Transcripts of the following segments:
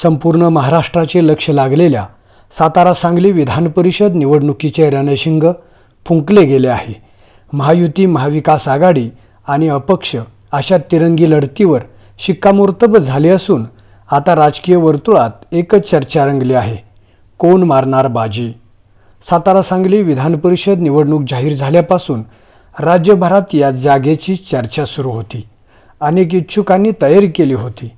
संपूर्ण महाराष्ट्राचे लक्ष लागलेल्या सातारा सांगली विधान परिषद निवडणुकीचे रणशिंग फुंकले गेले आहे. महायुती, महाविकास आघाडी आणि अपक्ष अशा तिरंगी लढतीवर शिक्कामोर्तब झाले असून आता राजकीय वर्तुळात एकच चर्चा रंगली आहे, कोण मारणार बाजी. सातारा सांगली विधान परिषद निवडणूक जाहीर झाल्यापासून राज्यभरात या जागेची चर्चा सुरू होती. अनेक इच्छुकांनी तयारी केली होती.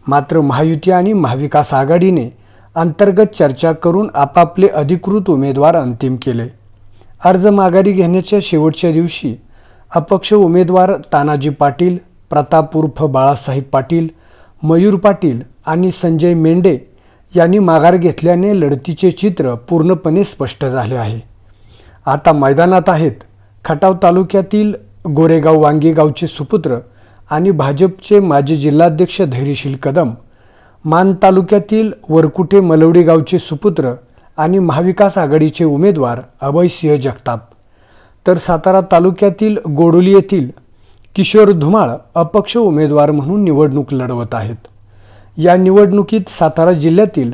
मात्र महायुती आणि महाविकास आघाडीने अंतर्गत चर्चा करून आपापले अधिकृत उमेदवार अंतिम केले. अर्ज माघारी घेण्याच्या शेवटच्या दिवशी अपक्ष उमेदवार तानाजी पाटील, प्रताप उर्फ बाळासाहेब पाटील, मयूर पाटील आणि संजय मेंढे यांनी माघार घेतल्याने लढतीचे चित्र पूर्णपणे स्पष्ट झाले आहे. आता मैदानात आहेत खटाव तालुक्यातील गोरेगाव वांगी गावचे सुपुत्र आणि भाजपचे माजी जिल्हाध्यक्ष धैर्यशील कदम, मान तालुक्यातील वरकुटे मलवडी गावचे सुपुत्र आणि महाविकास आघाडीचे उमेदवार अभयसिंह जगताप, तर सातारा तालुक्यातील गोडोली येथील किशोर धुमाळ अपक्ष उमेदवार म्हणून निवडणूक लढवत आहेत. या निवडणुकीत सातारा जिल्ह्यातील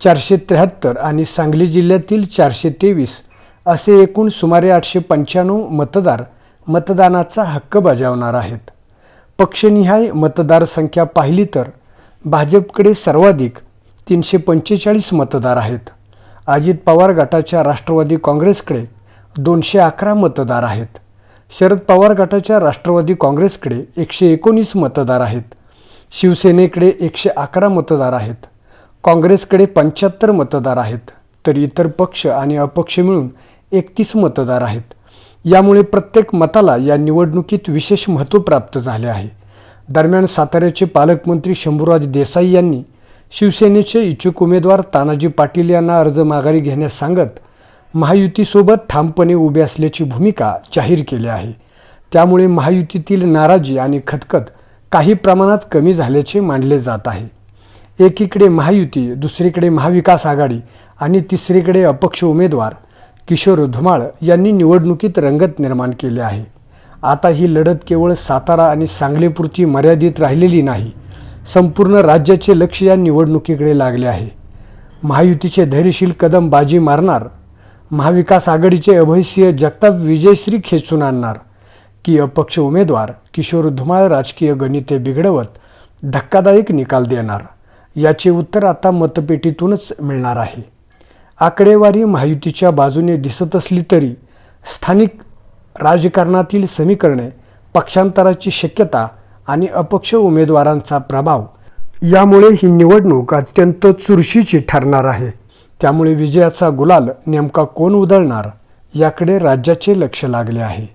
473 आणि सांगली जिल्ह्यातील 423 असे एकूण सुमारे 895 मतदार मतदानाचा हक्क बजावणार आहेत. पक्षनिहाय मतदारसंख्या पाहिली तर भाजपकडे सर्वाधिक 345 मतदार आहेत. अजित पवार गटाच्या राष्ट्रवादी काँग्रेसकडे 211 मतदार आहेत. शरद पवार गटाच्या राष्ट्रवादी काँग्रेसकडे 119 मतदार आहेत. शिवसेनेकडे 111 मतदार आहेत. काँग्रेसकडे 75 मतदार आहेत. तर इतर पक्ष आणि अपक्ष मिळून 31 मतदार आहेत. यामुळे प्रत्येक मताला या निवडणुकीत विशेष महत्त्व प्राप्त झाले आहे. दरम्यान साताऱ्याचे पालकमंत्री शंभूराज देसाई यांनी शिवसेनेचे इच्छुक उमेदवार तानाजी पाटील यांना अर्ज माघारी घेण्यास सांगत महायुतीसोबत ठामपणे उभे असल्याची भूमिका जाहीर केली आहे. त्यामुळे महायुतीतील नाराजी आणि खतखत काही प्रमाणात कमी झाल्याचे मानले जात आहे. एकीकडे महायुती, दुसरीकडे महाविकास आघाडी आणि तिसरीकडे अपक्ष उमेदवार किशोर धुमाळ यांनी निवडणुकीत रंगत निर्माण केली आहे. आता ही लढत केवळ सातारा आणि सांगलीपुरती मर्यादित राहिलेली नाही, संपूर्ण राज्याचे लक्ष या निवडणुकीकडे लागले आहे. महायुतीचे धैर्यशील कदम बाजी मारणार, महाविकास आघाडीचे अभयसिंह जगताप विजयश्री खेचून आणणार, की अपक्ष उमेदवार किशोर धुमाळ राजकीय गणिते बिघडवत धक्कादायक निकाल देणार, याचे उत्तर आता मतपेटीतूनच मिळणार आहे. आकडेवारी महायुतीच्या बाजूने दिसत असली तरी स्थानिक राजकारणातील समीकरणे, पक्षांतराची शक्यता आणि अपक्ष उमेदवारांचा प्रभाव यामुळे ही निवडणूक अत्यंत चुरशीची ठरणार आहे. त्यामुळे विजयाचा गुलाल नेमका कोण उधळणार याकडे राज्याचे लक्ष लागले आहे.